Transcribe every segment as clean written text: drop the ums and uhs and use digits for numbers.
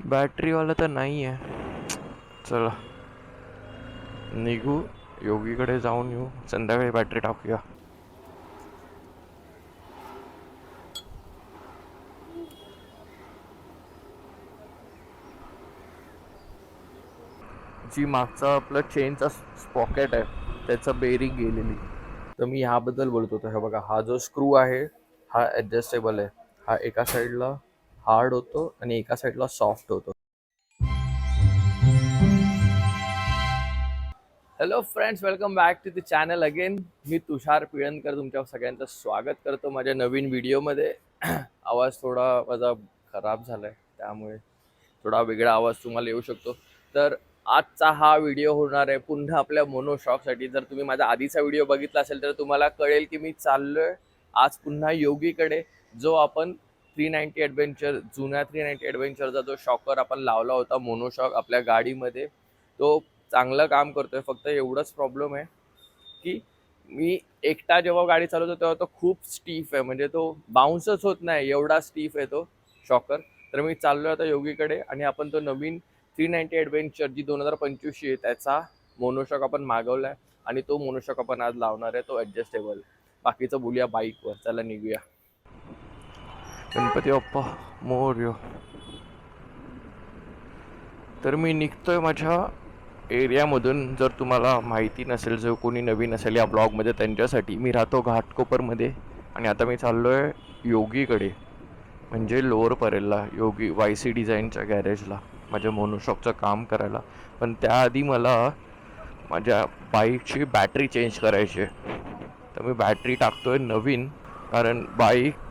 बॅटरीवाला तर नाही आहे. चला निघू, योगीकडे जाऊन येऊ, संध्याकाळी बॅटरी टाकूया. जी मागचा आपलं चेनचा स्पॉकेट आहे त्याचं बेरिंग गेलेली, तर मी ह्याबद्दल बोलत होतो. हे बघा, हा जो स्क्रू आहे हा ॲडजस्टेबल आहे. हा एका साईडला हार्ड होतो आणि एका साईडला सॉफ्ट होतो. Hello friends, welcome back to the channel again. मी तुषार पिळणकर तुमच्या सगळ्यांचं स्वागत करतो माझ्या नवीन व्हिडिओमध्ये. आवाज थोडा माझा खराब झालाय, त्यामुळे थोडा वेगळा आवाज तुम्हाला येऊ शकतो. तर आजचा हा व्हिडिओ होणार आहे पुन्हा आपल्या मोनोशॉकसाठी. जर तुम्ही माझा आधीचा व्हिडिओ बघितला असेल तर तुम्हाला कळेल की मी चाललोय आज पुन्हा योगीकडे. जो आपण 390 ॲडव्हेंचर, जुन्या 390 ॲडव्हेंचरचा जो शॉकर आपण लावला होता मोनोशॉक आपल्या गाडीमध्ये, तो चांगलं काम करतोय. फक्त एवढंच प्रॉब्लेम आहे की मी एकटा जेव्हा गाडी चालवतो तेव्हा तो खूप स्टीफ आहे, म्हणजे तो बाउन्सच होत नाही, एवढा स्टीफ आहे तो शॉकर. तर मी चाललोय आता योगीकडे आणि आपण तो नवीन 390 ॲडव्हेंचर जी 2025 आहे त्याचा मोनोशॉक आपण मागवलाय आणि तो मोनोशॉक आपण आज लावणार आहे, तो ॲडजस्टेबल. बाकीचं बोलूया बाईकवर. चला निघूया. गणपती बाप्पा मोरया. तर मी निघतोय माझ्या एरियामधून. जर तुम्हाला माहिती नसेल, जो कोणी नवीन असेल या ब्लॉगमध्ये, त्यांच्यासाठी मी राहतो घाटकोपरमध्ये आणि आता मी चाललो आहे योगीकडे, म्हणजे लोअर परेलला योगी YC डिझाईनच्या गॅरेजला माझ्या मोनोशॉकचं काम करायला. पण त्याआधी मला माझ्या बाईकची बॅटरी चेंज करायची आहे. तर मी बॅटरी टाकतो आहे नवीन, कारण बाईक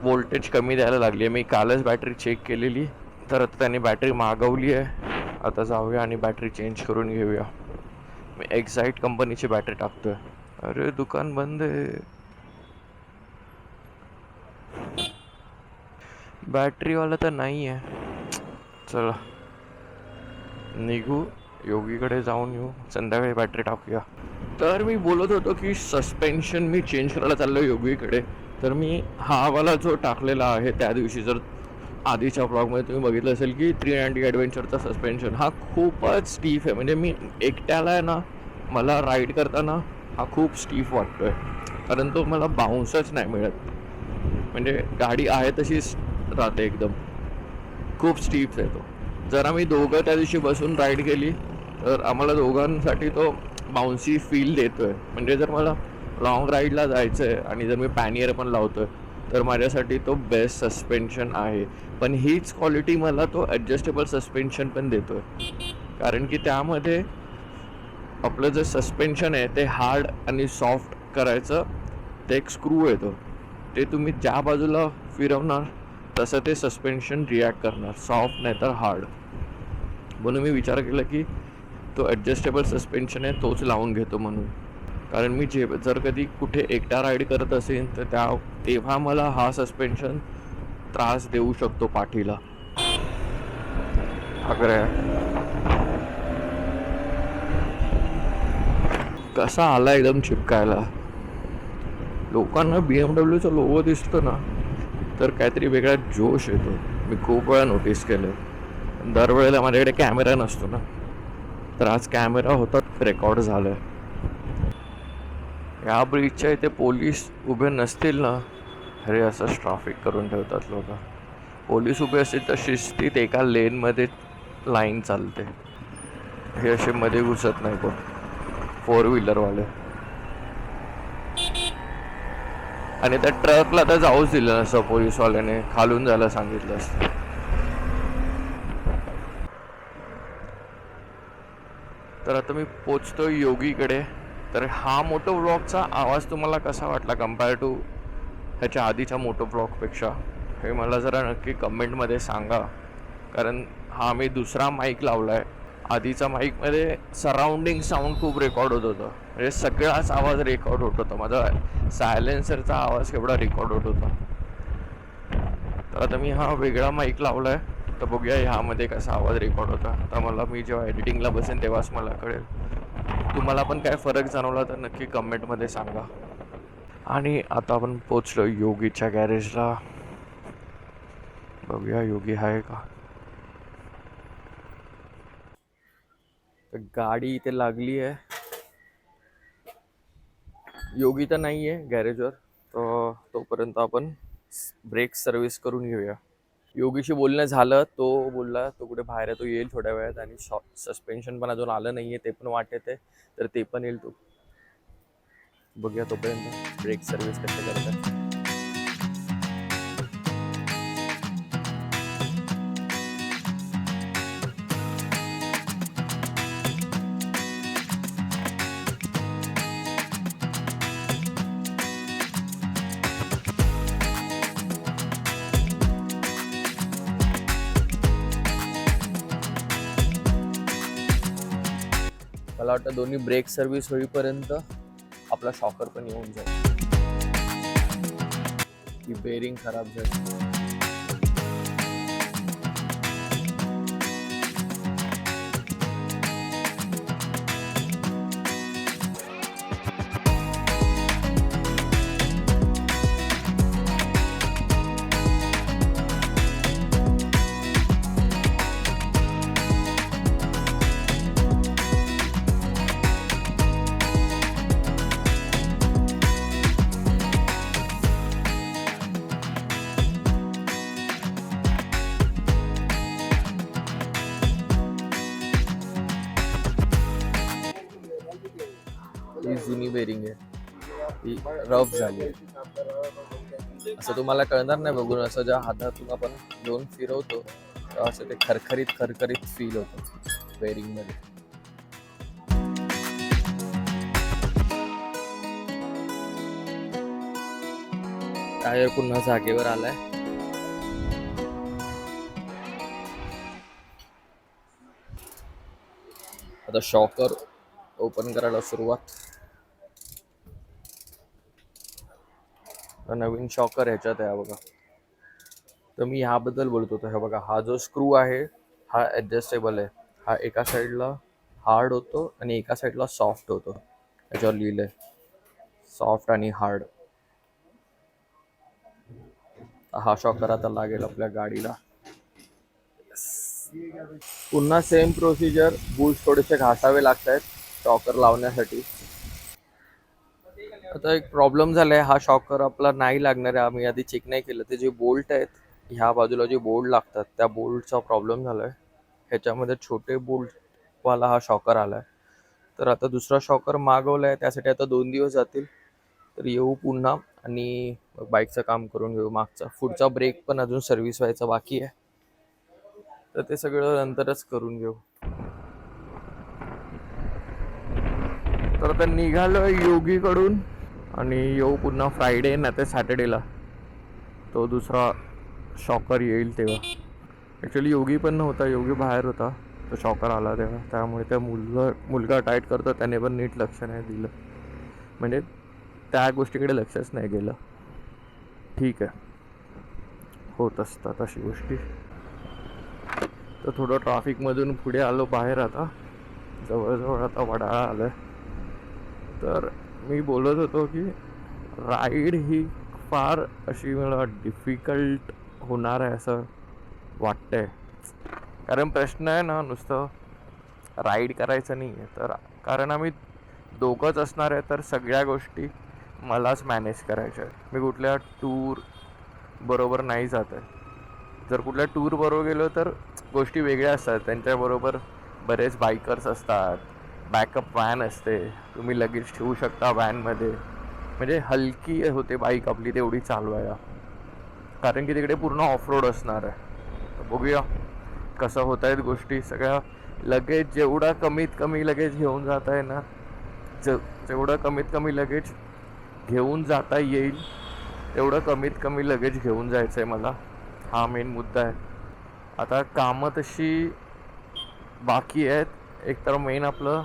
वोल्टेज कमी द्यायला लागली आहे. मी कालच बॅटरी चेक केलेली, तर आता त्याने बॅटरी मागवली आहे. आता जाऊया आणि बॅटरी चेंज करून घेऊया. मी एक्झाईट कंपनीची बॅटरी टाकतोय. अरे दुकान बंद आहे, बॅटरीवाला तर नाही आहे. चला निघू, योगीकडे जाऊन येऊ, संध्याकाळी बॅटरी टाकूया. तर मी बोलत होतो की सस्पेन्शन मी चेंज करायला चाललो योगीकडे. तर मी हा वाला जो टाकलेला आहे त्या दिवशी, जर आधीच्या ब्लॉगमध्ये तुम्ही बघितलं असेल की 390 ॲडव्हेंचरचा सस्पेन्शन हा खूपच स्टीफ आहे. म्हणजे मी एकट्याला आहे ना, मला राईड करताना हा खूप स्टीफ वाटतोय, कारण तो मला बाउन्सच नाही मिळत. म्हणजे गाडी आहे तशीच राहते एकदम, खूप स्टीफ आहे तो. जर आम्ही दोघं त्या दिवशी बसून राईड केली तर आम्हाला दोघांसाठी तो बाउन्सी फील देतोय. म्हणजे जर मला लॉंग राईडला जायचं आहे आणि जर मी पॅनियर पण लावतोय तर माझ्यासाठी तो बेस्ट सस्पेन्शन आहे. पण हीच क्वालिटी मला तो ॲडजस्टेबल सस्पेन्शन पण देतोय, कारण की त्यामध्ये आपलं जे सस्पेन्शन आहे ते हार्ड आणि सॉफ्ट करायचं ते एक स्क्रू येतो. ते तुम्ही ज्या बाजूला फिरवणार तसं ते सस्पेन्शन रिॲक्ट करणार, सॉफ्ट नाही तर हार्ड. म्हणून मी विचार केला की तो ॲडजस्टेबल सस्पेन्शन आहे तोच लावून घेतो म्हणून. कारण मी जर कधी कुठे एकटा राईड करत असेल तर तेव्हा मला हा सस्पेन्शन त्रास देऊ शकतो पाठीला. अगरे कसा आला एकदम चिपकायला. लोकांना BMWचा लोगो दिसतो ना तर काहीतरी वेगळा जोश येतो. मी खूप वेळा नोटीस केलं. दरवेळेला माझ्याकडे कॅमेरा नसतो ना, तर आज कॅमेरा होता, रेकॉर्ड झालं. या ब्रिजच्या इथे पोलीस उभे नसतील ना, अरे असंच ट्रॅफिक करून ठेवतात लोक. पोलीस उभे असतील तर शिस्तीत एका लेनमध्ये लाईन चालते. हे असे मध्ये घुसत नाही कोण, 4 व्हीलरवाले. आणि त्या ट्रकला तर जाऊच दिलं नसतं पोलीसवाल्याने, खालून जायला सांगितलं असतं. तर आता मी पोचतो योगीकडे. तर हा मोटो व्लॉगचा आवाज तुम्हाला कसा वाटला कम्पेअर टू ह्याच्या आधीच्या मोटो व्लॉगपेक्षा, हे मला जरा नक्की कमेंटमध्ये सांगा. कारण हा मी दुसरा माईक लावला आहे. आधीचा माईकमध्ये सराउंडिंग साऊंड खूप रेकॉर्ड होत होतं, म्हणजे सगळाच आवाज रेकॉर्ड होत होता. माझा सायलेन्सरचा आवाज केवढा रेकॉर्ड होत होता. तर आता मी हा वेगळा माईक लावला आहे, तर बघूया ह्यामध्ये कसा आवाज रेकॉर्ड होता. आता मी जेव्हा एडिटिंगला बसेन तेव्हाच मला कळेल. तुम्हाला पण काय फरक जाणवला तर नक्की कमेंटमध्ये सांगा. आणि आता आपण पोचलो योगीच्या गॅरेजला. बघूया योगी आहे का. तर गाडी इथे लागली आहे. योगी तर नाही आहे गॅरेजवर, तर तोपर्यंत आपण ब्रेक सर्व्हिस करून घेऊया. योगीशी बोलणं झालं, तो बोलला तो कुठे बाहेर आहे, तो येईल थोड्या वेळात. आणि सस्पेन्शन पण अजून आलं नाही आहे, ते पण वाटेत आहे, तर ते पण येईल. तो बघूया तोपर्यंत ब्रेक सर्व्हिस कसे करतात. मला वाटतं दोन्ही ब्रेक सर्व्हिस होईपर्यंत आपला शॉकर पण येऊन जाईल. ही बेरिंग खराब झाली. ही जुनी बेरिंग आहे, ती रफ झाली आहे. असं तुम्हाला कळणार नाही बघून. असं ज्या हातातून आपण घेऊन फिरवतो असं ते खरखरीत फील होतं बेरिंग मध्ये. टायर पुन्हा जागेवर आलाय. आता शॉकर ओपन करायला सुरुवात. नवीन शॉकर ह्याच्यात आहे बघा. तर मी ह्याबद्दल बोलतो. तर हे बघा, हा जो स्क्रू आहे हा ॲडजस्टेबल आहे. हा एका साईडला हार्ड होतो आणि एका साईडला सॉफ्ट होतो. त्याच्यावर लिहिलंय सॉफ्ट आणि हार्ड. हा शॉकर आता लागेल आपल्या गाडीला. पुन्हा सेम प्रोसिजर. बूट्स थोडेसे घासावे लागत आहेत शॉकर लावण्यासाठी. आता एक प्रॉब्लेम झालाय, हा शॉकर आपला नाही लागणार आहे. आम्ही आधी चेक नाही केलं. ते जे बोल्ट आहेत ह्या बाजूला जे बोल्ट लागतात त्या बोल्टचा प्रॉब्लेम झालाय. ह्याच्यामध्ये छोटे बोल्टवाला हा शॉकर आलाय. तर आता दुसरा शॉकर मागवलाय, त्यासाठी आता 2 दिवस जातील. तर येऊ पुन्हा आणि बाईकचं काम करून घेऊ. पुढचा ब्रेक पण अजून सर्व्हिस व्हायचा बाकी आहे, तर ते सगळं नंतरच करून घेऊ. तर आता निघालो योगीकडून आणि येऊ पुन्हा फ्रायडे नाही तर सॅटर्डेला तो दुसरा शॉकर येईल तेव्हा. ॲक्च्युली योगी पण नव्हता, योगी बाहेर होता, तो शॉकर आला तेव्हा. त्यामुळे त्या मुलगा टाईट करतो त्याने पण नीट लक्ष नाही दिलं, म्हणजे त्या गोष्टीकडे लक्षच नाही गेलं. ठीक आहे, होत असतात अशी गोष्टी. तर थोडं ट्रॅफिकमधून पुढे आलो बाहेर. आता जवळजवळ आता वडाळा आलं आहे. तर मी बोलत होतो की राईड ही फार अशी मला डिफिकल्ट होणार आहे असं वाटतंय. कारण प्रश्न आहे ना नुसतं राईड करायचं नाही आहे, तर कारण आम्ही दोघंच असणार आहे, तर सगळ्या गोष्टी मलाच मॅनेज करायच्या आहेत. मी कुठल्या टूर बरोबर नाही जात आहे. जर कुठल्या टूर बरोबर गेलो तर गोष्टी वेगळ्या असतात. त्यांच्याबरोबर बरेच बायकर्स असतात, बॅकअप व्हॅन असते, तुम्ही लगेच ठेवू शकता व्हॅनमध्ये. म्हणजे हलकी होते बाईक आपली तेवढी चालवायला, कारण की तिकडे पूर्ण ऑफ रोड असणार आहे. बघूया कसं होत आहेत गोष्टी सगळ्या. लगेच जेवढा कमीत कमी लगेच घेऊन जाता आहे ना, जेवढं कमीत कमी लगेच घेऊन जाता येईल तेवढं कमीत कमी लगेच घेऊन जायचं आहे मला. हा मेन मुद्दा आहे. आता कामं तशी बाकी आहेत. एक तर मेन आपलं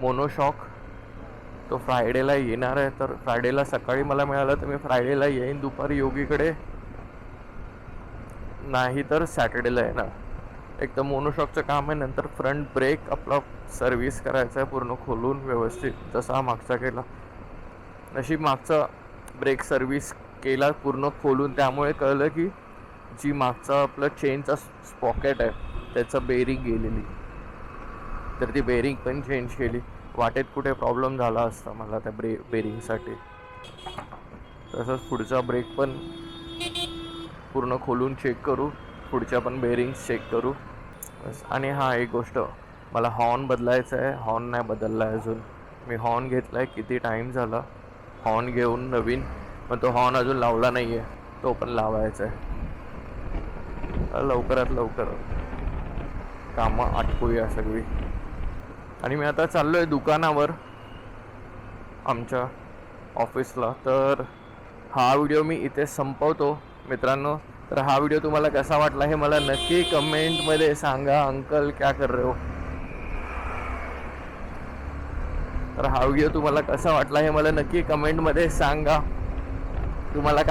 मोनोशॉक तो फ्रायडेला येणार आहे. तर फ्रायडेला सकाळी मला मिळालं तर मी फ्रायडेला येईन दुपारी योगीकडे, नाही तर सॅटर्डेला येणार. एक तर मोनोशॉकचं काम आहे, नंतर फ्रंट ब्रेक आपला सर्व्हिस करायचा आहे पूर्ण खोलून व्यवस्थित, जसा हा मागचा केला. नशीब मागचा ब्रेक सर्व्हिस केला पूर्ण खोलून, त्यामुळे कळलं की जी मागचा आपलं चेनचा स्पॉकेट आहे त्याचं बेरिंग गेलेली. तर ती बेरिंग पण चेंज केली. वाटेत कुठे प्रॉब्लेम झाला असता मला त्या बेरिंगसाठी. तसंच पुढचा ब्रेक पण पूर्ण खोलून चेक करू, पुढच्या पण बेरिंग्स चेक करू बस. आणि हां, एक गोष्ट, मला हॉर्न बदलायचा आहे. हॉर्न नाही बदलला आहे अजून. मी हॉर्न घेतला आहे, किती टाईम झाला हॉर्न घेऊन नवीन, पण तो हॉर्न अजून लावला नाही आहे. तो पण लावायचा आहे. लवकरात लवकर कामं आटपूया सगळी. आणि मी आता चाललो आहे दुकानावर आमच्या ऑफिसला. तर हा व्हिडिओ मी इथे संपवतो मित्रांनो. तर हा व्हिडिओ तुम्हाला कसा वाटला हे मला नक्की कमेंटमध्ये सांगा. अंकल क्या कर रहे हो. तर हा व्हिडिओ तुम्हाला कसा वाटला हे मला नक्की कमेंटमध्ये सांगा. तुम्हाला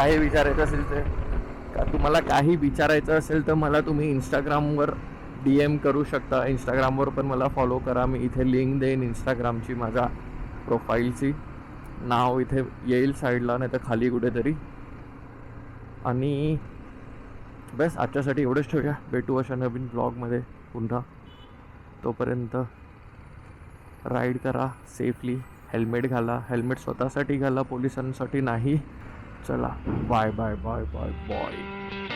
काही विचारायचं असेल तर मला तुम्ही इंस्टाग्रामवर DM करू शकता. इंस्टाग्रामवर पण मला फॉलो करा. मी इथे लिंक देईन इंस्टाग्रामची, माझ्या प्रोफाईलची. नाव इथे येईल साईडला, नाही तर खाली कुठेतरी. आणि बस आजच्यासाठी एवढंच ठेवूया. भेटू अशा नवीन ब्लॉगमध्ये पुन्हा. तोपर्यंत राईड करा सेफली. हेल्मेट घाला. हेल्मेट स्वतःसाठी घाला, पोलिसांसाठी नाही. चला, bye bye bye bye bye.